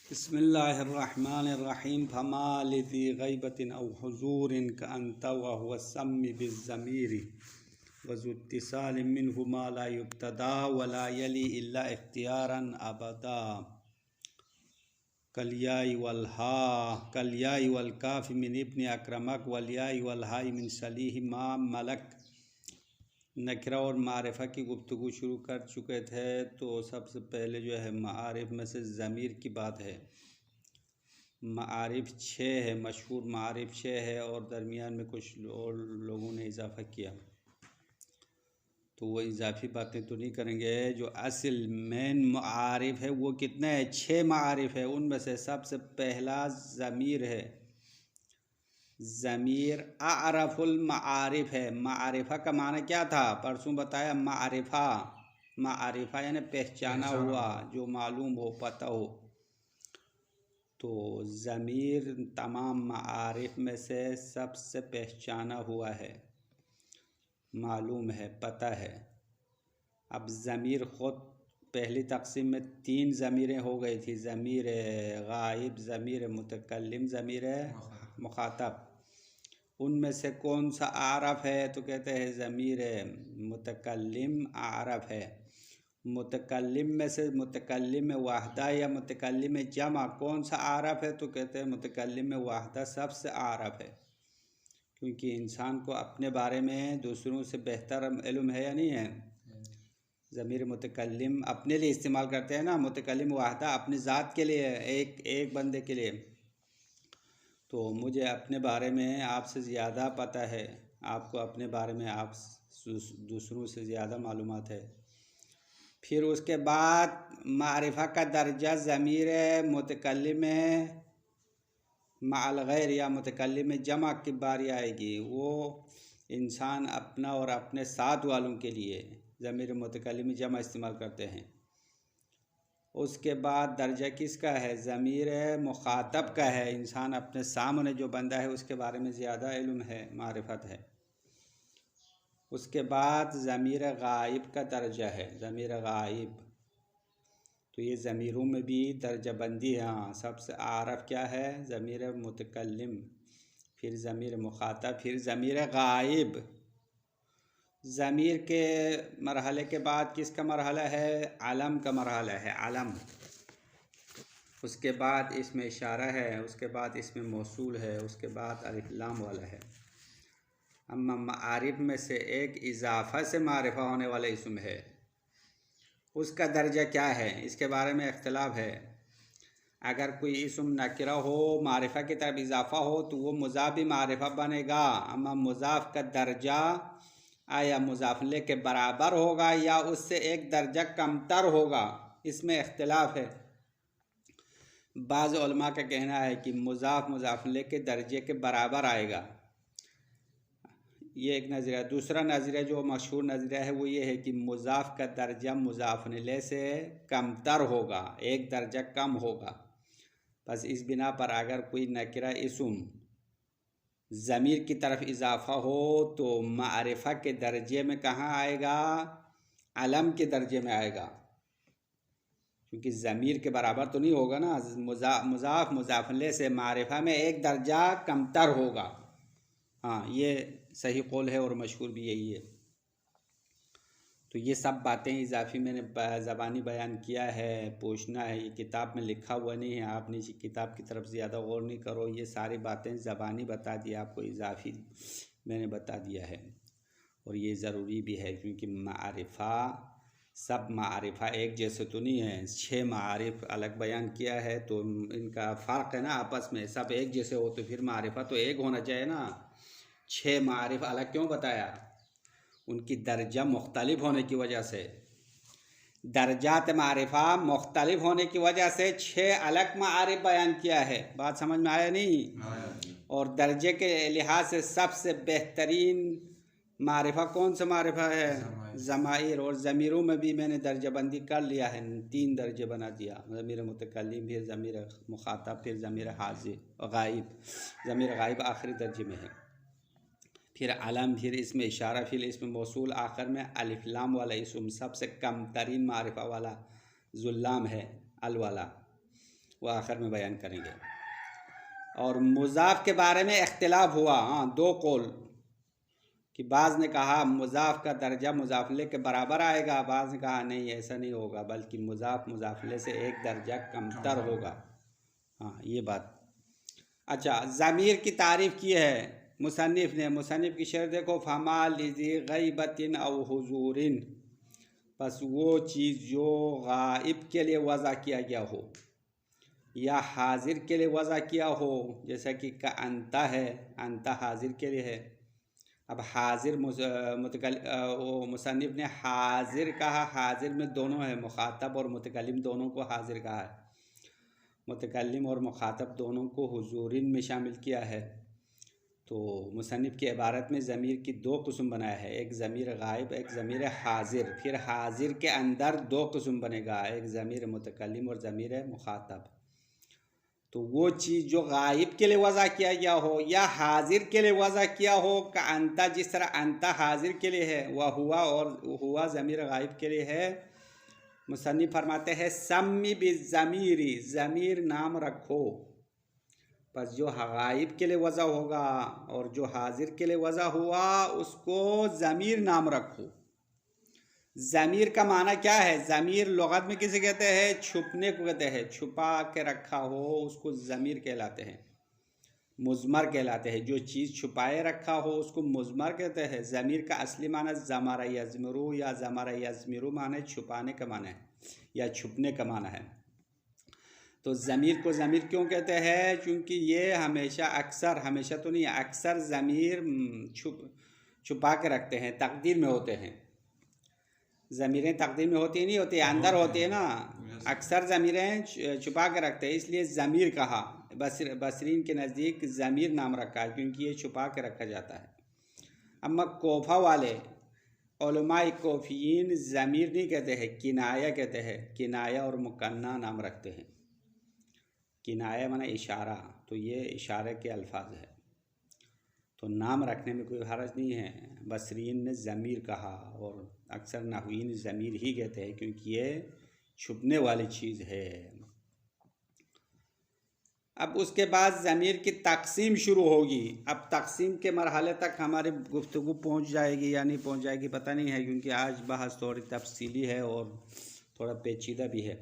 बिस्मिल्लाहिर्रहमानिर्रहीम फमा लिज़ी ग़ैबतिन औ हुज़ूरिन कअन्ता व हुवा सम्मी बिज़्ज़मीरी वज़ुत्तिसालिम मिन्हु मा ला युब्तदा व ला यली इल्ला इख्तियारन अबदा कलयाई वल काफ़ी मिन इब्न अक्रमक वलयाई वल हाई मिन सलीह मा मलक। नकिरा और मारिफा की गुफ्तगू शुरू कर चुके थे, तो सबसे पहले जो है मारिफ में से ज़मीर की बात है। मारिफ 6 है, मशहूर मारिफ 6 है और दरमियान में कुछ और लोगों ने इजाफ़ा किया, तो वो इजाफी बातें तो नहीं करेंगे। जो असल मेन मारिफ है वो कितने है? 6 मारिफ है। उनमें से सबसे पहला ज़मीर है। ज़मीर आरफुल मारिफ है। मारिफा का माना क्या था? परसों बताया मारिफा। मारिफा यानी पहचाना हुआ, जो मालूम हो, पता हो। तो ज़मीर तमाम मारिफ में से सबसे पहचाना हुआ है, मालूम है, पता है। अब ज़मीर ख़ुद पहली तक़सीम में 3 ज़मीरें हो गई थी। ज़मीर गाइब, ज़मीर मुतकल्लिम, ज़मीर मुखातब। उनमें से कौन सा आरफ है? तो कहते हैं ज़मीर मुतकल्लिम आरफ है। मुतकल्लिम में से मुतकल्लिम वाहदा या मुतकल्लिम जमा कौन सा आरफ है? तो कहते हैं मुतकल्लिम वाहदा सबसे आरफ है, क्योंकि इंसान को अपने बारे में दूसरों से बेहतर इल्म है या नहीं है। ज़मीर मुतकल्लिम अपने लिए इस्तेमाल करते हैं ना, मुतकल्लिम वाहदा अपनी ज़ात के लिए, एक बंदे के लिए। तो मुझे अपने बारे में आपसे ज़्यादा पता है, आपको अपने बारे में आप दूसरों से ज़्यादा मालूमात है। फिर उसके बाद मारिफा का दर्जा ज़मीर मुतकल्लिम माअल गैर या मुतकल्लिम जमा की बारी आएगी। वो इंसान अपना और अपने साथ वालों के लिए ज़मीर मुतकल्लिम जमा इस्तेमाल करते हैं। उसके बाद दर्जा किसका है? ज़मीर मुखातब का है। इंसान अपने सामने जो बंदा है उसके बारे में ज़्यादा इल्म है, मारिफत है। उसके बाद ज़मीर गाइब का दर्जा है। ज़मीर गाइब, तो ये ज़मीरों में भी दर्जा बंदी है। हाँ, सबसे आरफ क्या है? ज़मीर मुतकल्लिम, फिर ज़मीर मुखातब, फिर ज़मीर गाइब। ज़मीर के मरहले के बाद किसका मरहला है? अलम का मरहला है, अलम। उसके बाद इसमें इशारा है, उसके बाद इसमें मौसूल है, उसके बाद अलिफ लाम वाला है। अम्मा मारिफ में से एक इजाफ़ा से मारिफा होने वाला इसम है, उसका दर्जा क्या है? इसके बारे में इख्तिलाफ है। अगर कोई इसम नकिरा हो, मारिफा की तरफ इजाफ़ा हो, तो वो मुज़ाफ़ भी मारिफा बनेगा। अम्मा मुज़ाफ़ का दर्जा आया मुज़ाफ़ले के बराबर होगा या उससे एक दर्जा कमतर होगा, इसमें इख्तिलाफ है। बाज़ उलमा का कहना है कि मुज़ाफ़ले के दर्जे के बराबर आएगा, ये एक नज़रिया। दूसरा नज़रिया जो मशहूर नज़रिया है वो ये है कि मुज़ाफ़ का दर्जा मुज़ाफ़ले से कमतर होगा, एक दर्जा कम होगा। बस इस बिना पर अगर कोई नकिरा इसम ज़मीर की तरफ इजाफ़ा हो तो मारिफा के दर्जे में कहाँ आएगा? अलम के दर्जे में आएगा, क्योंकि ज़मीर के बराबर तो नहीं होगा ना। मुज़ाफ़ले से मारिफा में एक दर्जा कमतर होगा। हाँ, ये सही कौल है और मशहूर भी यही है। तो ये सब बातें इजाफी मैंने ज़बानी बयान किया है, पूछना है। ये किताब में लिखा हुआ नहीं है, आप नीचे किताब की तरफ ज़्यादा गौर नहीं करो। ये सारी बातें ज़बानी बता दी आपको, इजाफी मैंने बता दिया है। और ये ज़रूरी भी है, क्योंकि मारिफा, सब मारिफा एक जैसे तो नहीं है। 6 मारिफ अलग बयान किया है, तो इनका फ़र्क है ना आपस में। सब एक जैसे हो तो फिर मारिफा तो एक होना चाहिए ना। 6 मारिफ अलग क्यों बताया? उनकी दर्जा मुख्तलिफ होने की वजह से, दर्जात मारिफा मुख्तलिफ होने की वजह से 6 अलग मारिफ बयान किया है। बात समझ में आया नहीं? और दर्जे के लिहाज से सबसे बेहतरीन मारिफा कौन सा मारिफा है? ज़माइर। और ज़मीरों में भी मैंने दर्जा बंदी कर लिया है, 3 दर्जे बना दिया। ज़मीर मुतकल्लिम, फिर ज़मीर मुखातब, फिर ज़मीर हाज़िर गाइब। ज़मीर गाइब आखिरी दर्जे में है, फिर अलम, फिर इसमें इशारा, फिर इसमें मौसूल, आखिर में अलिफ लाम वाला इसम। सबसे कम तरीन मारिफा वाला जुल्लाम है, अल वाला। वो आखिर में बयान करेंगे। और मुज़ाफ़ के बारे में इख्तिलाफ हुआ, हाँ, दो कौल कि बाज़ ने कहा मुज़ाफ़ का दर्जा मुज़ाफ़ले के बराबर आएगा, बाज़ ने कहा नहीं ऐसा नहीं होगा, बल्कि मुज़ाफ़ मुज़ाफ़ले से एक दर्जा कमतर होगा। हाँ, ये बात। अच्छा, ज़मीर की तारीफ़ की है मुसन्निफ़ ने। मुसन्निफ़ की शेर देखो, फमा लिज़ी गैबतिन औ हुज़ूरिन, बस वो चीज़ जो गायब के लिए वज़ा किया गया हो या हाजिर के लिए वज़ा किया हो, जैसा कि का अंता है, अंता हाजिर के लिए है। अब हाजिर वो मुसन्निफ़ ने हाजिर कहा, हाजिर में दोनों है, मुखातब और मुतकल्लिम दोनों को हाजिर कहा है, मुतकल्लिम और मुखातब दोनों को हुजूरिन में शामिल किया है। तो मुसन्निफ़ की इबारत में ज़मीर की दो किस्म बनाया है, एक ज़मीर गायब, एक ज़मीर हाजिर। फिर हाजिर के अंदर दो किस्म बनेगा, एक ज़मीर मुतकल्लिम और ज़मीर मुखातब। तो वो चीज़ जो गायब के लिए वज़ा किया गया हो या हाजिर के लिए वज़ा किया हो, का अंता, जिस तरह अंता हाजिर के लिए है वह हुआ और हुआ ज़मीर गायब के लिए है। मुसन्निफ़ फरमाते हैं सम्मी बिज़मीरी, ज़मीर नाम रखो, बस जो गायब के लिए वज़ा होगा और जो हाजिर के लिए वज़ा हुआ उसको ज़मीर नाम रखो। ज़मीर का माना क्या है? ज़मीर लुग़त में किसे कहते हैं? छुपने को कहते हैं, छुपा के रखा हो उसको ज़मीर कहलाते हैं, मुज़मर कहलाते हैं। जो चीज़ छुपाए रखा हो उसको मुज़मर कहते हैं। ज़मीर का असली माना ज़मरा यज़मरू या ज़मरा यज़मिरू माने छुपाने का माना है या छुपने का माना है। तो ज़मीर को ज़मीर क्यों कहते हैं? क्योंकि ये हमेशा, अक्सर, हमेशा तो नहीं, अक्सर ज़मीर छुपा के रखते हैं, तकदीर में होते हैं। ज़मीरें तकदीर में होती नहीं होती, अंदर होती है ना, अक्सर ज़मीरें छुपा के रखते हैं, इसलिए ज़मीर कहा। बसरीन के नज़दीक ज़मीर नाम रखा है क्योंकि ये छुपा के रखा जाता है। अम्मा कोफा वाले उलमाए कोफियीन ज़मीर नहीं कहते हैं, किनाया कहते हैं। किनाया और मुकन्ना नाम रखते हैं। किनाया माना इशारा, तो ये इशारे के अल्फाज है, तो नाम रखने में कोई हर्ज नहीं है। बसरीन ने ज़मीर कहा और अक्सर नहवीन ज़मीर ही कहते हैं क्योंकि ये छुपने वाली चीज़ है। अब उसके बाद ज़मीर की तकसीम शुरू होगी। अब तकसीम के मरहले तक हमारी गुफ्तगू पहुंच जाएगी या नहीं पहुंच जाएगी पता नहीं है, क्योंकि आज बहस थोड़ी तफसीली है और थोड़ा पेचीदा भी है।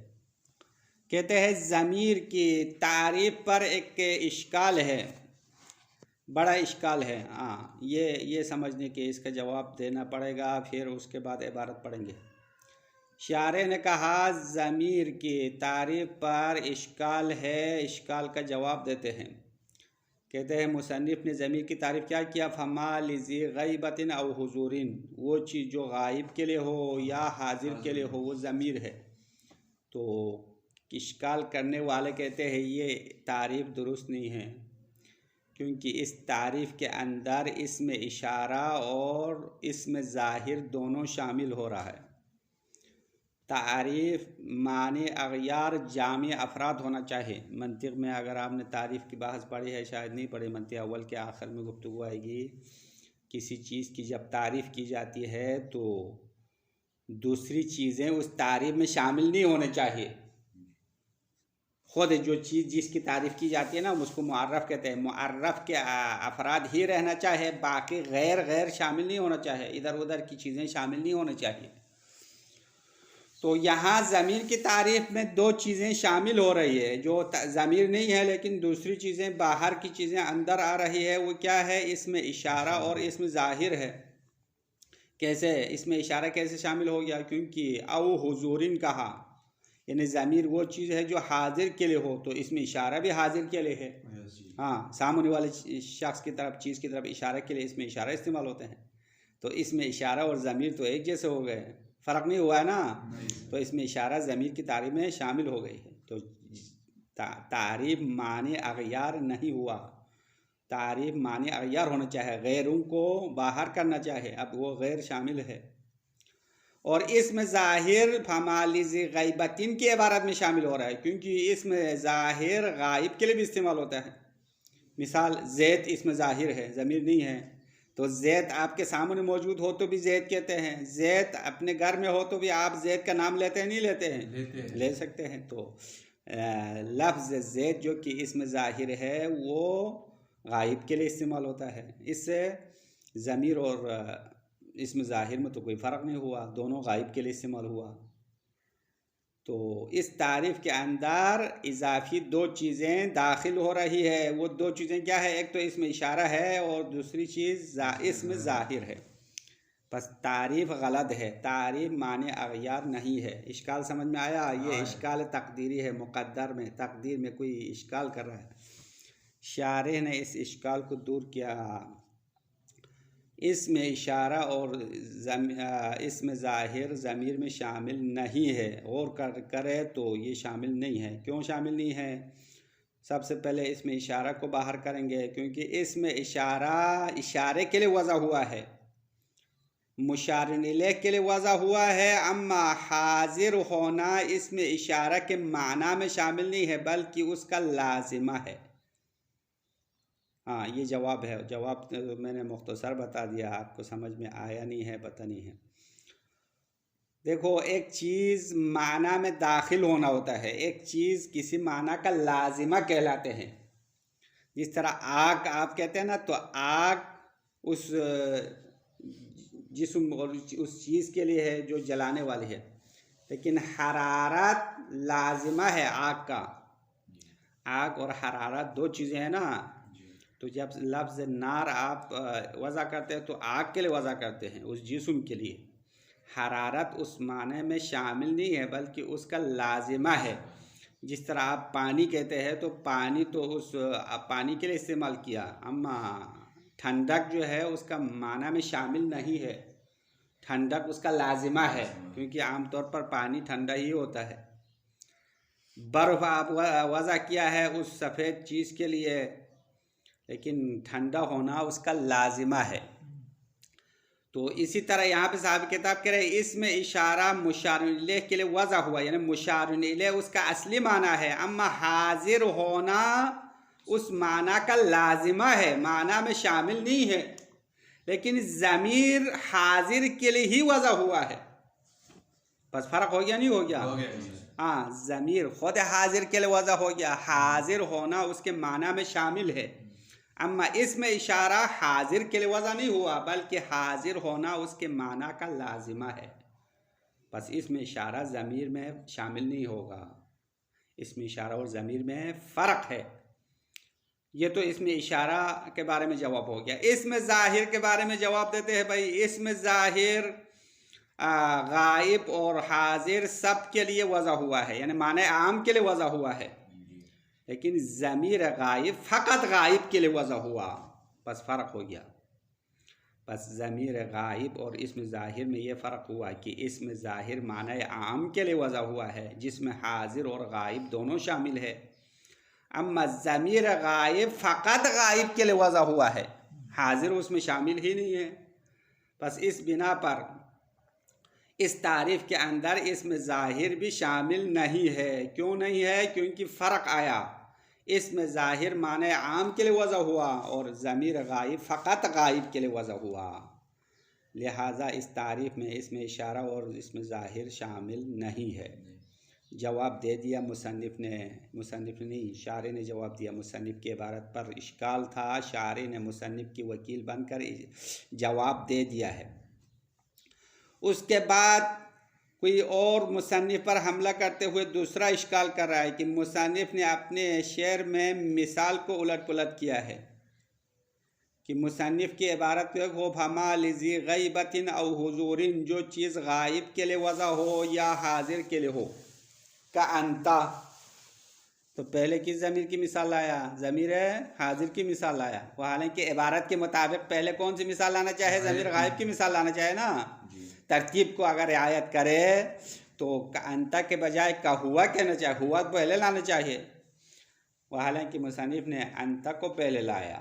कहते हैं ज़मीर की तारीफ़ पर एक इश्काल है, बड़ा इश्काल है। हाँ, ये समझने के इसका जवाब देना पड़ेगा, फिर उसके बाद इबारत पढ़ेंगे। शारे ने कहा ज़मीर की तारीफ़ पर इश्काल है, इश्काल का जवाब देते हैं। कहते हैं मुसन्निफ़ ने ज़मीर की तारीफ़ क्या किया? फमा लिज़ी गैबतिन औ हुज़ूरिन, वो चीज़ जो गायब के लिए हो या हाजिर के लिए हो वो ज़मीर है। तो इश्काल करने वाले कहते हैं ये तारीफ़ दुरुस्त नहीं है, क्योंकि इस तारीफ़ के अंदर इसमें इशारा और इसमें ज़ाहिर दोनों शामिल हो रहा है। तारीफ़ माने अग़यार जामी अफराद होना चाहिए। मंतिक़ में अगर आपने तारीफ़ की बहस पढ़ी है, शायद नहीं पढ़ी, मंतिक़ अव्वल के आखिर में गुफ्तगू आएगी। किसी चीज़ की जब तारीफ़ की जाती है तो दूसरी चीज़ें उस तारीफ़ में शामिल नहीं होने चाहिए। खुद जो चीज़ जिसकी तारीफ़ की जाती है ना उसको मुअर्रफ कहते हैं। मुअर्रफ के अफराद ही रहना चाहिए, बाकी गैर शामिल नहीं होना चाहिए, इधर उधर की चीज़ें शामिल नहीं होनी चाहिए। तो यहाँ ज़मीर की तारीफ़ में दो चीज़ें शामिल हो रही है जो ज़मीर नहीं है, लेकिन दूसरी चीज़ें, बाहर की चीज़ें अंदर आ रही है। वो क्या है? इसमें इशारा और इसमें ज़ाहिर है। कैसे इसमें इशारा कैसे शामिल हो गया? क्योंकि औ हुज़ूरिन कहा, यानी ज़मीर वो चीज़ है जो हाजिर के लिए हो, तो इसमें इशारा भी हाजिर के लिए है। हाँ, सामने वाले शख्स की तरफ, चीज़ की तरफ इशारा के लिए इसमें इशारा इस्तेमाल होते हैं। तो इसमें इशारा और ज़मीर तो एक जैसे हो गए, फ़र्क नहीं हुआ है ना। तो इसमें इशारा ज़मीर की तारीफ़ में शामिल हो गई है। तो तारीफ़ माने अग़यार नहीं हुआ, तारीफ़ माने अग़यार होना चाहिए, गैरों को बाहर करना चाहिए। अब वो गैर शामिल है और इसमें ज़ाहिर फमा लिज़ी गैबतिन की इबारत में शामिल हो रहा है, क्योंकि इसमें ज़ाहिर गायब के लिए भी इस्तेमाल होता है। मिसाल ज़ैद इसमें ज़ाहिर है, ज़मीर नहीं है, तो ज़ैद आपके सामने मौजूद हो तो भी ज़ैद कहते हैं। ज़ैद अपने घर में हो तो भी आप ज़ैद का नाम लेते हैं नहीं लेते हैं? ले सकते हैं। तो लफ्ज़ ज़ैद जो कि इसमें ज़ाहिर है वो गायब के लिए इस्तेमाल होता है। इससे ज़मीर और इसमें ज़ाहिर में तो कोई फ़र्क नहीं हुआ, दोनों गायब के लिए इस्तेमाल हुआ। तो इस तारीफ़ के अंदर इजाफी दो चीज़ें दाखिल हो रही है। वो दो चीज़ें क्या है? एक तो इसमें इशारा है और दूसरी चीज़ इसमें ज़ाहिर है। बस तारीफ़ गलत है, तारीफ़ माने अगयार नहीं है। इश्काल समझ में आया? ये इश्काल तकदीरी है, मुक़द्दर में तकदीर में कोई इश्काल कर रहा है। शारिह ने इस इश्काल को दूर किया। इसमें इशारा और इसमें ज़ाहिर ज़मीर में शामिल नहीं है। गौर करे तो ये शामिल नहीं है। क्यों शामिल नहीं है? सबसे पहले इसमें इशारा को बाहर करेंगे, क्योंकि इसमें इशारा इशारे के लिए वज़ा हुआ है, मुशारिन इलैह के लिए वज़ा हुआ है। अम्मा हाजिर होना इसमें इशारा के माना में शामिल नहीं है, बल्कि उसका लाजिमा है। हाँ, ये जवाब है। जवाब तो मैंने मुख्तसर बता दिया, आपको समझ में आया नहीं है, पता नहीं है। देखो, एक चीज़ माना में दाखिल होना होता है, एक चीज़ किसी माना का लाजिमा कहलाते हैं। जिस तरह आग आप कहते हैं ना, तो आग उस जिस्म और उस चीज़ के लिए है जो जलाने वाली है, लेकिन हरारत लाजिमा है आग का। आग और हरारत दो चीज़ें हैं ना। तो जब लफ्ज़ नार आप वज़ा करते हैं तो आग के लिए वज़ा करते हैं, उस जिस्म के लिए। हरारत उस माने में शामिल नहीं है, बल्कि उसका लाजिमा है। जिस तरह आप पानी कहते हैं तो पानी तो उस पानी के लिए इस्तेमाल किया, अम्मा ठंडक जो है उसका माना में शामिल नहीं है। ठंडक उसका लाजिमा है, क्योंकि आमतौर पर पानी ठंडा ही होता है। बर्फ़ आप वज़ा किया है उस सफ़ेद चीज़ के लिए, लेकिन ठंडा होना उसका लाजिमा है। तो इसी तरह यहाँ पे साहब किताब कह रहे हैं इसमें इशारा मुशारिन इलैह के लिए वज़ा हुआ, यानी मुशारिन इलैह उसका असली माना है। अम्मा हाजिर होना उस माना का लाजिमा है, माना में शामिल नहीं है, लेकिन ज़मीर हाजिर के लिए ही वज़ा हुआ है। बस फ़र्क हो गया नहीं हो गया? हाँ, ज़मीर खुद हाजिर के लिए वज़ा हो गया, हाजिर होना उसके माना में शामिल है। अम्मा इसमें इशारा हाजिर के लिए वज़ा नहीं हुआ, बल्कि हाजिर होना उसके माना का लाजिमा है। बस इसमें इशारा ज़मीर में शामिल नहीं होगा। इसमें इशारा और ज़मीर में फ़र्क है। ये तो इसमें इशारा के बारे में जवाब हो गया। इसमें ज़ाहिर के बारे में जवाब देते हैं भाई। इसमें ज़ाहिर गायब और हाजिर सब के लिए वज़ा हुआ है, यानी माने आम के लिए वज़ा हुआ है, लेकिन ज़मीर गायब फ़कत गायब के लिए वज़ा हुआ। बस फ़र्क हो गया। बस ज़मीर गायब और इसमें ज़ाहिर में ये फ़र्क हुआ कि इसमें ज़ाहिर माने आम के लिए वज़ा हुआ है, जिसमें हाजिर और गायब दोनों शामिल है। अम्मा ज़मीर गायब फ़कत गायब के लिए वज़ा हुआ है, हाजिर उसमें शामिल ही नहीं है। बस इस बिना पर इस तारीफ़ के अंदर इसमें ज़ाहिर भी शामिल नहीं है। क्यों नहीं है? क्योंकि फ़र्क आया। इसमें ज़ाहिर माने आम के लिए वज़ा हुआ और ज़मीर गायब फ़कत गायब के लिए वज़ा हुआ। लिहाजा इस तारीफ़ में इसमें इशारा और इसमें ज़ाहिर शामिल नहीं है। जवाब दे दिया मुसन्निफ़ नहीं, शारे ने जवाब दिया। मुसन्निफ़ की इबारत पर इश्काल था, शारे ने मुसन्निफ़ की वकील बनकर जवाब दे दिया है। उसके बाद कोई और मुसन्निफ़ पर हमला करते हुए दूसरा इश्काल कर रहा है कि मुसन्निफ़ ने अपने शेर में मिसाल को उलट पुलट किया है कि मुसन्निफ़ की इबारत हो फमा लिज़ी गैबतिन औ हुज़ूरिन, जो चीज़ गायब के लिए वज़ा हो या हाजिर के लिए हो, का अंता। तो पहले किस ज़मीर की मिसाल लाया? ज़मीर हाजिर की मिसाल लाया। वो हालांकि इबारत के मुताबिक पहले कौन सी मिसाल लाना चाहे? ज़मीर गायब की मिसाल लाना चाहे ना। तरतीब को अगर रियायत करे तो अंता के बजाय का हुआ कहना चाहिए, हुआ पहले लाना चाहिए। वह हालांकि मुसन्निफ़ ने अंता को पहले लाया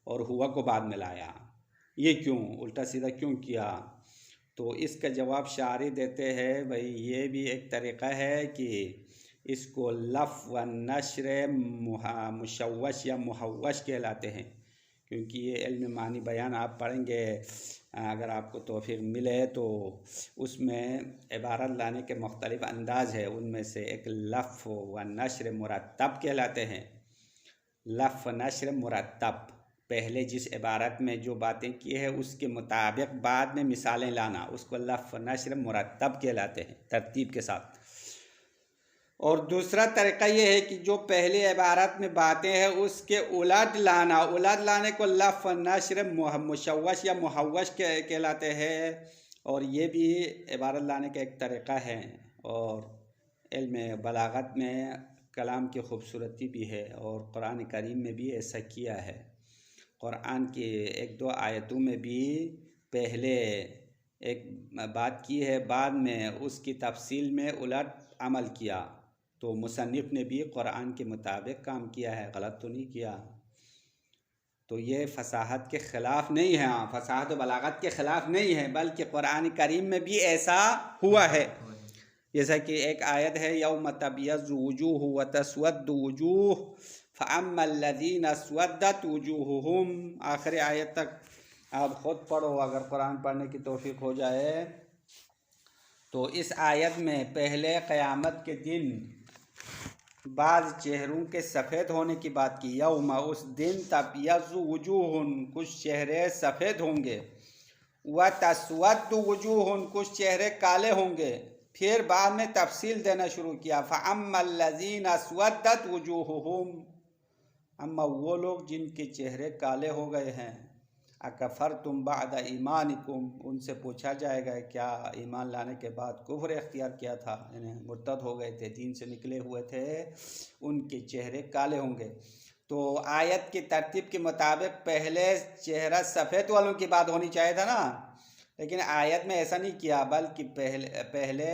और हुआ को बाद में लाया। ये क्यों उल्टा सीधा क्यों किया? तो इसका जवाब शारी देते हैं भाई ये भी एक तरीक़ा है कि इसको लफ़ व नश्र मुशव्वश या मुहव्वश कहलाते हैं, क्योंकि ये इल्म मानी बयान आप पढ़ेंगे अगर आपको तौफीक मिले तो उसमें इबारत लाने के मुख्तलिफ अंदाज है। उनमें से एक लफ़ व नश्र मुरत्तब कहलाते हैं। लफ़ नश्र मुरत्तब, पहले जिस इबारत में जो बातें की है उसके मुताबिक बाद में मिसालें लाना, उसको लफ़ नश्र मुरत्तब कहलाते हैं तरतीब के साथ। और दूसरा तरीक़ा ये है कि जो पहले इबारत में बातें हैं उसके उलट लाना, उलट लाने को लफ़ नश्र मुशव्वश या मुहव्वश कहलाते हैं। और ये भी इबारत लाने का एक तरीक़ा है। और इल्म बलागत में कलाम की खूबसूरती भी है और कुरान करीम में भी ऐसा किया है। कुरान की एक दो आयतों में भी पहले एक बात की है, बाद में उसकी तफसील में उलट अमल किया। तो मुसन्निफ ने भी कुरान के मुताबिक काम किया है, गलत तो नहीं किया। तो ये फसाहत के ख़िलाफ़ नहीं है, हाँ फसाहत व बलागत के ख़िलाफ़ नहीं है, बल्कि कुरान करीम में भी ऐसा हुआ है। जैसा कि एक आयत है, यौम तबयज़्ज़ु वुजूह व तस्वद्दु वुजूह फ़अम्मल्लज़ीना अस्वद्दत वुजूहुहुम, आखिरी आयत तक आप ख़ुद पढ़ो अगर कुरान पढ़ने की तौफीक हो जाए। तो इस आयत में पहले क़यामत के दिन बाज़ चेहरों के सफ़ेद होने की बात की। यौमा, उस दिन तबयज़्ज़ु वुजूहुन, कुछ चेहरे सफ़ेद होंगे, व तस्वद्दु वुजूहुन, कुछ चेहरे काले होंगे। फिर बाद में तफसील देना शुरू किया, फ़अम्मल्लज़ीना अस्वद्दत वुजूहुहुम, अम्मा वो लोग जिनके चेहरे काले हो गए हैं, अकफ़रतुम बअद ईमानिकुम, उनसे पूछा जाएगा क्या ईमान लाने के बाद कुफ्र इख्तियार किया था, यानी मुर्तद हो गए थे, दीन से निकले हुए थे, उनके चेहरे काले होंगे। तो आयत की तरतीब के मुताबिक पहले चेहरा सफ़ेद वालों की बात होनी चाहिए था ना, लेकिन आयत में ऐसा नहीं किया, बल्कि पहले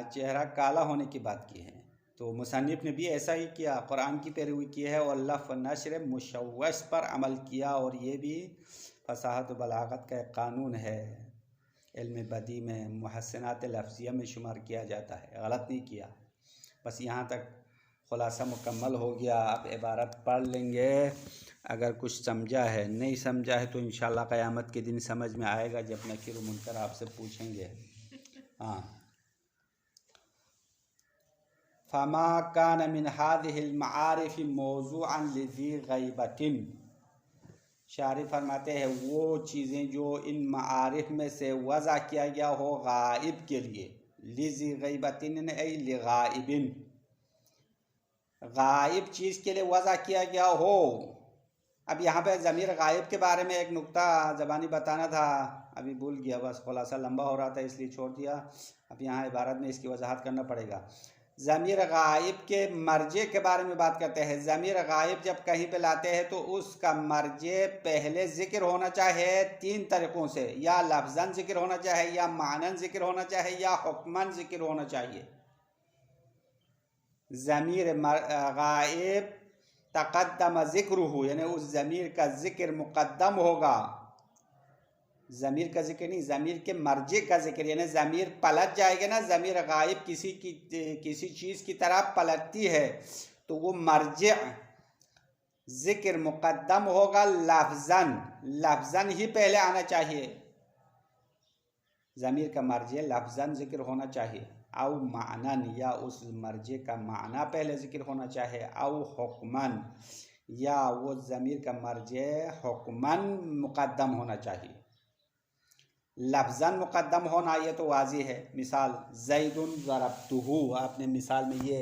चेहरा काला होने की बात की है। तो मुसन्निफ ने भी ऐसा ही किया, कुरान की पैरवी की है और लफ़ नश्र मुशव्वश पर अमल किया। और ये भी फसाहत व बलागत का एक कानून है, इल्म बदी में मुहस्सनात लफ्ज़िया में शुमार किया जाता है, गलत नहीं किया। बस यहाँ तक खुलासा मुकम्मल हो गया। अब इबारत पढ़ लेंगे, अगर कुछ समझा है, नहीं समझा है तो इंशाअल्लाह क़यामत के दिन समझ में आएगा जब नकीर व मुनकर आपसे पूछेंगे। हाँ, फमा कान मिन हादिहिल मआरिफ मौज़ूअन लिज़ी गैबतिन, शारी फरमाते हैं वो चीज़ें जो इन मआरिफ में से वज़ा किया गया हो गाइब के लिए, लिज़ी गैबतिन ऐ लिगाइबिन, गाइब चीज़ के लिए वज़ा किया गया हो। अब यहाँ पे ज़मीर गाइब के बारे में एक नुक्ता ज़बानी बताना था, अभी भूल गया, बस खुलासा लंबा हो रहा था इसलिए छोड़ दिया। अब यहाँ इबारत में इसकी वजाहत करना पड़ेगा। ज़मीर गाइब के मर्जे के बारे में बात करते हैं। ज़मीर गाइब जब कहीं पे लाते हैं तो उसका मर्जे पहले ज़िक्र होना चाहिए तीन तरीक़ों से, या लफ्ज़न ज़िक्र होना चाहिए, या मानन ज़िक्र होना चाहिए, या हुक्मन ज़िक्र होना चाहिए। ज़मीर गाइब तक़द्दम ज़िक्रुहु, यानी उस ज़मीर का ज़िक्र मुक़द्दम होगा, ज़मीर का ज़िक्र नहीं, ज़मीर के मर्जे का ज़िक्र, यानी ज़मीर पलट जाएगा ना। ज़मीर गाइब किसी चीज़ की तरफ पलटती है तो वो मर्जे ज़िक्र मुक़द्दम होगा, लफ्ज़न ही पहले आना चाहिए। ज़मीर का मर्जे लफ्ज़न ज़िक्र होना चाहिए, औ मानन, या उस मर्जे का माना पहले ज़िक्र होना चाहिए, औ हुक्मन, या वो ज़मीर का मर्जे हुक्मन मुक़द्दम होना चाहिए। लफ्ज़न मुक़द्दम होना ये तो वाज़ी है। मिसाल ज़ैदुन ज़रबतुहु, आपने मिसाल में ये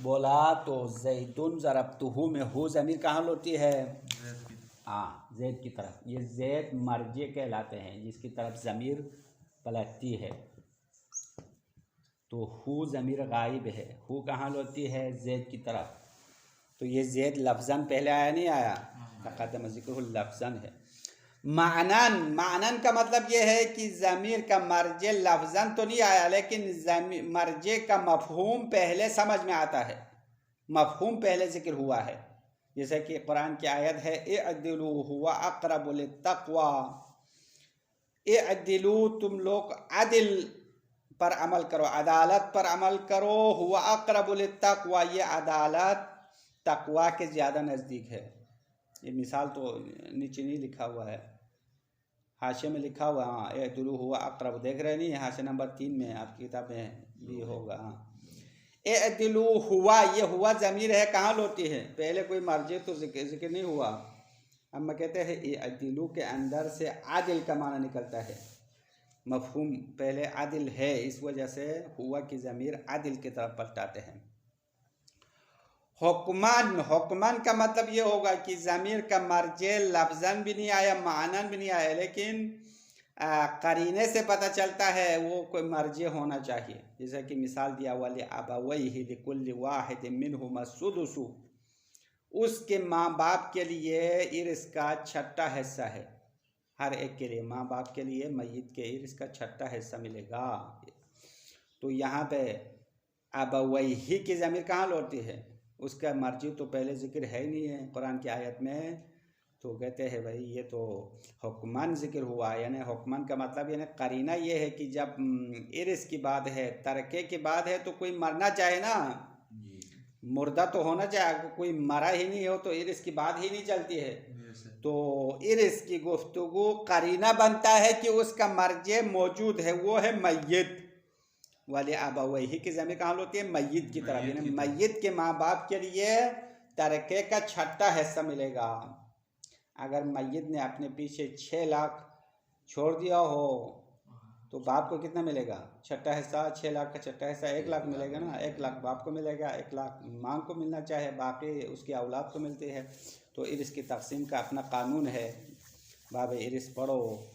बोला तो ज़ैदुन ज़रबतुहु में हु ज़मीर कहाँ होती है? हाँ, ज़ैद की तरफ। ये ज़ैद मर्जे कहलाते हैं जिसकी तरफ ज़मीर पलटती है। तो हु ज़मीर गाइब है, हु कहाँ होती है? ज़ैद की तरफ। तो ये ज़ैद लफ्ज़न पहले आया नहीं आया, तक़द्दम ज़िक्रुहु लफ्ज़न है। मानन का मतलब ये है कि ज़मीर का मर्जे लफ्ज़न तो नहीं आया, लेकिन मर्जे का मफ़हूम पहले समझ में आता है, मफ़हूम पहले ज़िक्र हुआ है। जैसे कि कुरान की आयत है, इअदिलू हुवा अक़रबु लित्तक़वा, इअदिलू, तुम लोग अदिल पर अमल करो, अदालत पर अमल करो, हुवा अक़रबु लित्तक़वा, ये अदालत तक़वा के ज़्यादा नज़दीक है। ये मिसाल तो नीचे नहीं लिखा हुआ है, हाशिए में लिखा हुआ। हाँ, एअदिलू हुआ अक़रब, देख रहे नहीं, हाशिया नंबर 3 में आपकी किताब में भी होगा। हाँ, एअदिलू हुआ, ये हुआ ज़मीर है, कहाँ लौटी है? पहले कोई मर्जी तो जिक्र नहीं हुआ। हम कहते हैं एअदिलू के अंदर से आदिल का माना निकलता है, मफहूम पहले आदिल है, इस वजह से हुआ की ज़मीर आदिल की तरफ पलटाते हैं। हुक्मान, हुक्मान का मतलब ये होगा कि ज़मीर का मर्जे लफ्ज़न भी नहीं आया, मानन भी नहीं आया, लेकिन करीने से पता चलता है वो कोई मर्जे होना चाहिए। जैसे कि मिसाल दिया, वाले अबवैहि लिकुल्लि वाहिदिन मिनहुमा सुदुसु, उसके माँ बाप के लिए इर्स का छठा हिस्सा है, हर एक के लिए, माँ बाप के लिए मय्यत के इर्स का छठा हिस्सा मिलेगा। तो यहाँ पे अबवैहि की ज़मीर कहाँ लौटती है? उसका मर्जी तो पहले जिक्र है ही नहीं है कुरान की आयत में। तो कहते हैं भाई ये तो हुक्मन जिक्र हुआ, यानी हुक्मन का मतलब यानी करीना ये है कि जब इर्स की बात है, तरके की बात है, तो कोई मरना चाहे ना, मुर्दा तो होना चाहे, कोई मरा ही नहीं हो तो इर्स की बात ही नहीं चलती है। तो इर्स की गुफ्तगू करीना बनता है कि उसका मर्जे मौजूद है, वो है मय्यत। वाले अबवैहि की ज़मीर कहाँ होती है? मय्यत की तरफ, यानी मय्यत के माँ बाप के लिए तरके का छठा हिस्सा मिलेगा। अगर मय्यत ने अपने पीछे 6 लाख छोड़ दिया हो तो बाप को कितना मिलेगा? छठा हिस्सा, 6 लाख का छठा हिस्सा 1 लाख मिलेगा ना, 1 लाख बाप को मिलेगा, 1 लाख माँ को मिलना चाहे, बाकी उसकी औलाद को मिलती है। तो इर्स की तकसीम का अपना कानून है। बाब इर्स पढ़ो,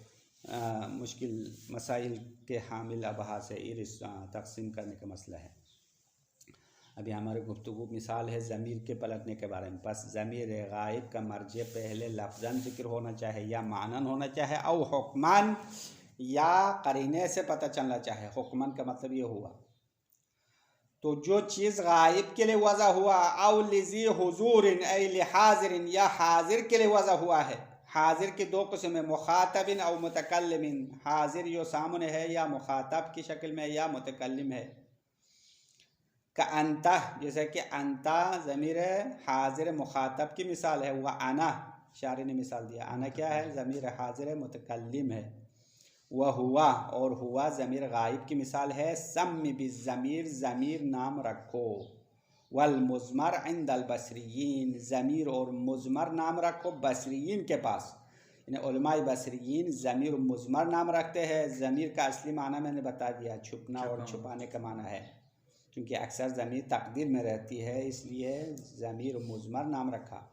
मुश्किल मसाइल के हामिल अबहा से इर्स तकसीम करने का मसला है। अभी हमारे गुफ्तगू मिसाल है ज़मीर के पलटने के बारे में। बस ज़मीर गायब का मर्जे पहले लफ्ज़न जिक्र होना चाहे या मानन होना चाहे, और हुक्मन या करीने से पता चलना चाहे। हुक्मन का मतलब ये हुआ तो जो चीज़ गायब के लिए वज़ा हुआ, औ लिज़ी हुज़ूरिन ऐ लिहाज़िरिन, या हाजिर के लिए वज़ा हुआ है। हाजिर की 2 किस्म है, मुखातबिन और मुतकल्लिमिन। हाजिर यो सामने है या मुखातब की शक्ल में या मुतकल्लिम है। का अंता, जैसे कि अंता ज़मीर हाजिर मुखातब की मिसाल है, वह आना शारी ने मिसाल दिया, आना क्या है? ज़मीर हाजिर मुतकल्लिम है। वह हुआ, और हुआ ज़मीर गायब की मिसाल है। सम्मि बिज़मीर, ज़मीर नाम रखो। वल मुज़मर इंदल बसरियीन, ज़मीर और मुज़मर नाम रखो बसरियीन के पास। यानी उलमाए बसरियीन ज़मीर और मुज़मर नाम रखते हैं। ज़मीर का असली माना मैंने बता दिया, छुपना और छुपाने का माना है, क्योंकि अक्सर ज़मीर तकदीर में रहती है, इसलिए ज़मीर और मुज़मर नाम रखा।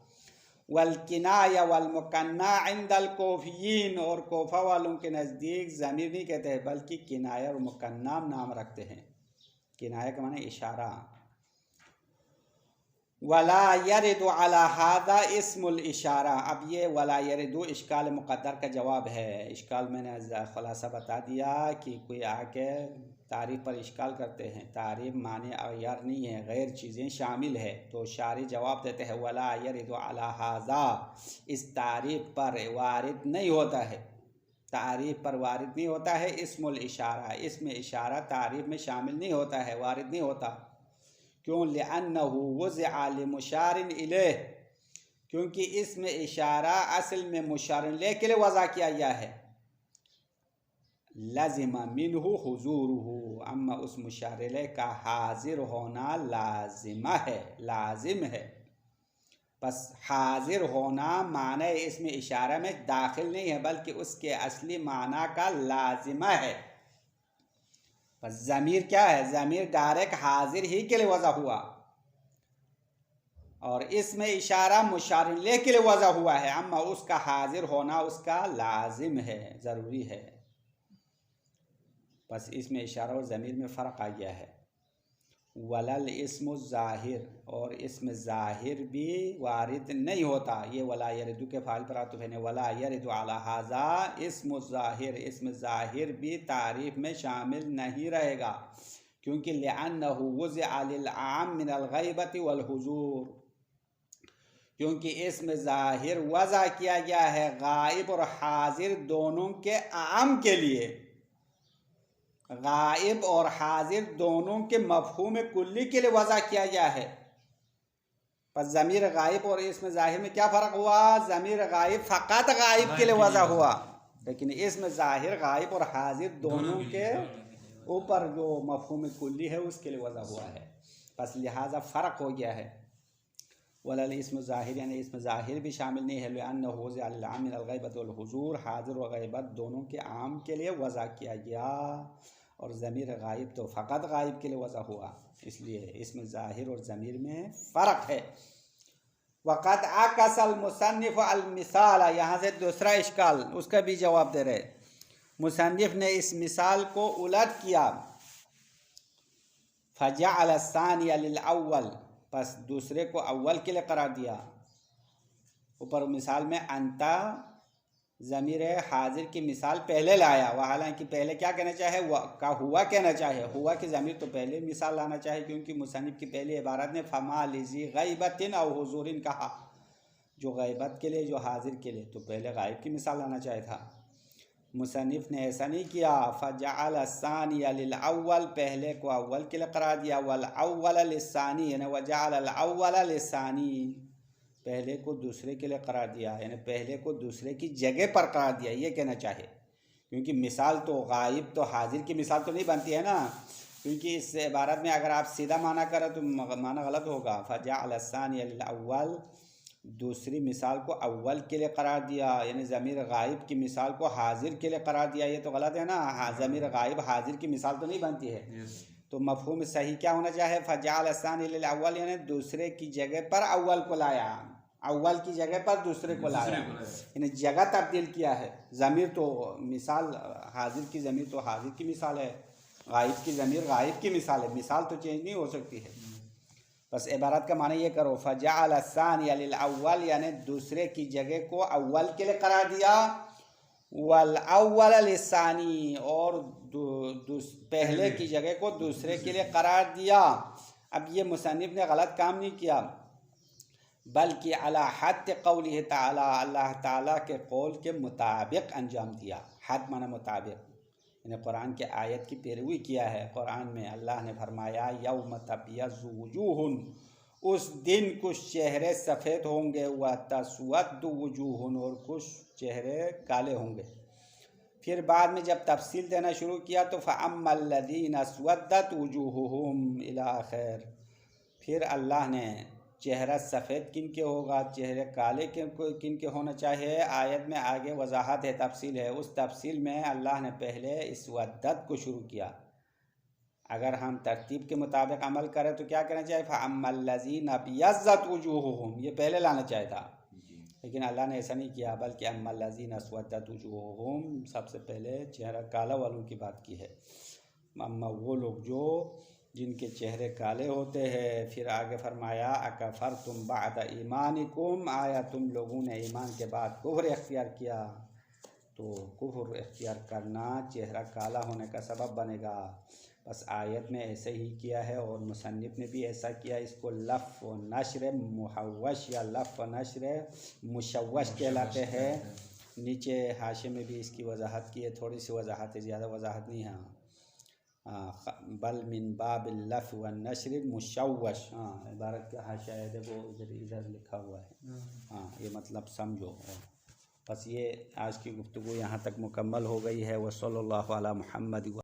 वल किनाया वल मुकन्ना इंदल कोफियीन, और कोफा वालों के नज़दीक ज़मीर नहीं कहते हैं बल्कि किनाया और मुकन्ना नाम रखते हैं। किनाया का माना इशारा। वला यरिदु अला हादा इस्मुल इशारा। अब ये वला यरिदु इश्काल मुक़द्दर का जवाब है। इश्काल मैंने ख़ुलासा बता दिया कि कोई आके तारीफ़ पर इश्काल करते हैं, तारीफ़ माने अय्यार नहीं है, गैर चीज़ें शामिल है। तो शारी जवाब देते हैं वला यरिदु अला हादा, इस तारीफ़ पर वारिद नहीं होता है, तारीफ़ पर वारिद नहीं होता है। इस्मुल इशारा, इसमें इशारा तारीफ़ में शामिल नहीं होता है, वारिद नहीं होता। क्यों? लिअन्नहु वज़अ लिमुशारिन इलैह, क्योंकि इसमें इशारा असल में मुशारिन इलैह के लिए वज़ा किया गया है। लज़िमा मिन्हु हुज़ूरुहु, अम्मा उस मुशार इलैह का हाजिर होना लाजिमा है, लाजिम है। बस हाजिर होना माने इसमें इशारा में दाखिल नहीं है, बल्कि उसके असली माना का लाजिमा है। बस ज़मीर क्या है? ज़मीर डायरेक्ट हाजिर ही के लिए वज़ा हुआ, और इसमें इशारा मुशार इलैह के लिए वज़ा हुआ है, अम्मा उसका हाजिर होना उसका लाजिम है, ज़रूरी है। बस इसमें इशारा और ज़मीर में फ़र्क आ गया है। वलल इस्मु ज़ाहिर, और इसमें ज़ाहिर भी वारिद नहीं होता। ये वला यरिदु के फ़ाइल पर आतुफ़ है। वला यरिदु अला हाज़ा इस्मु ज़ाहिर, इसमें ज़ाहिर भी तारीफ़ में शामिल नहीं रहेगा, क्योंकि लिअन्नहु वज़अ लिल आम मिनल ग़ैबति वल हुज़ूर, क्योंकि इसमें ज़ाहिर वज़ा किया गया है गायब और हाजिर दोनों के आम के लिए। गायब और हाजिर दोनों के मफ़हूम कुल्ली के लिए वज़ा किया गया है। पर ज़मीर गायब और इसमें ज़ाहिर में क्या फ़र्क हुआ? ज़मीर गायब फ़क़त गायब के लिए वज़ा हुआ, लेकिन इसमें ज़ाहिर गायब और हाजिर दोनों के ऊपर जो मफ़हूम कुल्ली है उसके लिए वज़ा हुआ है। बस लिहाजा फ़र्क हो गया है। वलल इसम ज़ाहिर यानी इसमें ज़ाहिर भी शामिल नहीं है, लिअन्नहु ज़ालिल मिनल ग़ैबत वल हुज़ूर, हाज़िर व ग़ैबत दोनों के आम के लिए वज़ा किया गया, और ज़मीर गायब तो फ़क़त गायब के लिए वज़ा हुआ, इसलिए इसमें ज़ाहिर और ज़मीर में फ़र्क है। वक़द अकसल मुसन्निफ़ अल मिसाल, यहाँ से दूसरा इश्काल उसका भी जवाब दे रहे। मुसन्निफ़ ने इस मिसाल को उलट किया, फ़जअल सानिय लिल अव्वल, बस दूसरे को अव्वल के लिए करार दिया। ऊपर मिसाल में अंता ज़मीर हाजिर की मिसाल पहले लाया, वह हालांकि पहले क्या कहना चाहे का हुआ कहना चाहे, हुआ की ज़मीर तो पहले मिसाल लाना चाहे, क्योंकि मुसन्निफ़ की पहली इबारत ने फमा लिज़ी ग़ैबतिन औ हुज़ूरिन कहा, जो ग़ैबत के लिए जो हाजिर के लिए, तो पहले गायब की मिसाल लाना चाहे था। मुसन्निफ़ ने ऐसा नहीं किया, फ़जअल सानिय लिल अव्वल, पहले को अव्वल के लिए करार दिया, वल अव्वल लिस्सानी यानी वजअल अल अव्वल लिस्सानी, पहले को दूसरे के लिए करार दिया, यानी पहले को दूसरे की जगह पर करार दिया, ये कहना चाहे। क्योंकि मिसाल तो गायब तो हाजिर की मिसाल तो नहीं बनती है ना, क्योंकि इस इबारत में अगर आप सीधा माना करें तो माना गलत होगा। फ़जअल सानिय लिल अव्वल, दूसरी मिसाल को अव्वल के लिए करार दिया, यानी ज़मीर गायब की मिसाल को हाजिर के लिए करार दिया, ये तो गलत है ना। ज़मीर गायब हाजिर की मिसाल तो नहीं बनती है। तो मफ़हूम सही क्या होना चाहे? फ़जअल सानिय लिल अव्वल, यानी दूसरे की जगह पर अव्वल को लाया, अव्वल की जगह पर दूसरे को लाया, यानी जगह तब्दील किया है। ज़मीर तो मिसाल हाजिर की ज़मीर तो हाजिर की मिसाल है, गायब की ज़मीर गायब की मिसाल है, मिसाल तो चेंज नहीं हो सकती है। बस इबारत का माने ये करो, फ़जअल सानिय लिल अव्वल, यानी दूसरे की जगह को अव्वल के लिए करार दिया, वल अव्वल लिस्सानी, और पहले की जगह को दूसरे के लिए करार दिया। अब ये मुसन्निफ़ ने गलत काम नहीं किया, बल्कि अला हद क़ौलिही ताला, अल्लाह ताला के कौल के मुताबिक अंजाम दिया। हद माना मुताबिक, यानी कुरान के आयत की पैरवी किया है। कुरान में अल्लाह ने फरमाया यौम तब्यज़्ज़ु वुजूहुन, उस दिन कुछ चेहरे सफ़ेद होंगे, व तस्वद्दु वुजूहुन, और कुछ चेहरे काले होंगे। फिर बाद में जब तफसील देना शुरू किया तो फ़अम्मल लज़ीना अस्वद्दत वुजूहुहुम इला आखिर, फिर अल्लाह ने चेहरा सफ़ेद किन के होगा, चेहरे काले किन के होना चाहिए, आयत में आगे वजाहत है, तफसील है। उस तफसील में अल्लाह ने पहले इस वद्दत को शुरू किया। अगर हम तरतीब के मुताबिक अमल करें तो क्या करना चाहिए? फ़अम्मल लज़ीना अब्यज़्ज़त वुजूहुहुम, ये पहले लाना चाहिए था, लेकिन अल्लाह ने ऐसा नहीं किया, बल्कि अम्मल लज़ीना अस्वद्दत वुजूहुहुम, सबसे पहले चेहरा काला वालों की बात की है। अम्मा वो लोग जो जिनके चेहरे काले होते हैं। फिर आगे फरमाया अकफरतुम बअद ईमानिकुम, आया तुम लोगों ने ईमान के बाद कुफ्र इख्तियार किया, तो कुफ्र इख्तियार करना चेहरा काला होने का सबब बनेगा। बस आयत में ऐसे ही किया है, और मुसन्निफ़ ने भी ऐसा किया। इसको लफ़ व नश्र मुहव्वश या लफ़ व नश्र मुशव्वश कहलाते हैं। नीचे हाशिए में भी इसकी वजाहत की है, थोड़ी सी वजाहत है, ज़्यादा वजाहत नहीं है। बल मिन बाबिल लफ़ व नश्र मुशव्वश, हाँ इबारत का हाशिया है, देखो इधर लिखा हुआ है। हाँ ये मतलब समझो। बस ये आज की गुफ्तगू यहाँ तक मुकम्मल हो गई है। वसल्लल्लाहु अला मुहम्मद।